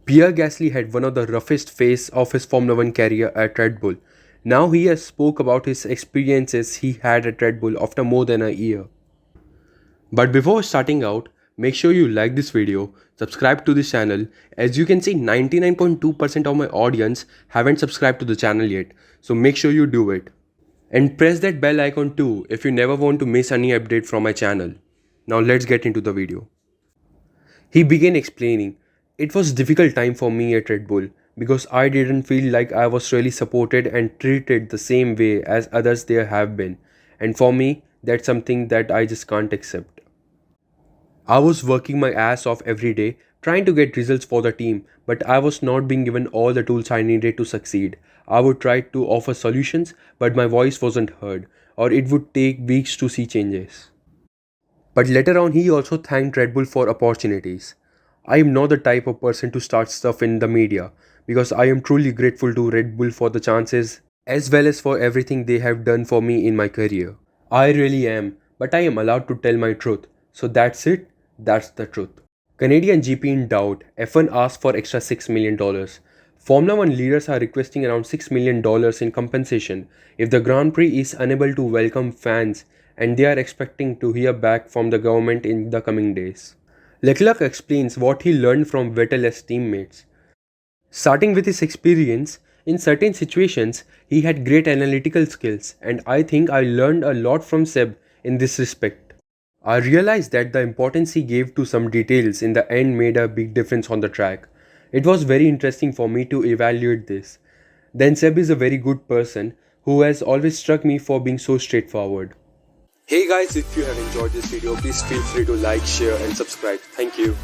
Pierre Gasly had one of the roughest phase of his Formula 1 career at Red Bull. Now he has spoke about his experiences he had at Red Bull after more than a year. But before starting out, make sure you like this video, subscribe to this channel. As you can see, 99.2% of my audience haven't subscribed to the channel yet, so make sure you do it. And press that bell icon too if you never want to miss any update from my channel. Now let's get into the video. He began explaining, "It was a difficult time for me at Red Bull because I didn't feel like I was really supported and treated the same way as others there have been. And for me, that's something that I just can't accept. I was working my ass off every day trying to get results for the team, but I was not being given all the tools I needed to succeed. I would try to offer solutions, but my voice wasn't heard, or it would take weeks to see changes." But later on, he also thanked Red Bull for opportunities. "I am not the type of person to start stuff in the media because I am truly grateful to Red Bull for the chances as well as for everything they have done for me in my career. I really am, but I am allowed to tell my truth. So that's it, that's the truth." Canadian GP in doubt, F1 asked for extra $6 million. Formula 1 leaders are requesting around $6 million in compensation if the Grand Prix is unable to welcome fans, and they are expecting to hear back from the government in the coming days. Leclerc explains what he learned from Vettel as teammates. Starting with his experience, in certain situations, he had great analytical skills, and I think I learned a lot from Seb in this respect. I realized that the importance he gave to some details in the end made a big difference on the track. It was very interesting for me to evaluate this. Then Seb is a very good person who has always struck me for being so straightforward. Hey guys, if you have enjoyed this video, please feel free to like, share and subscribe. Thank you.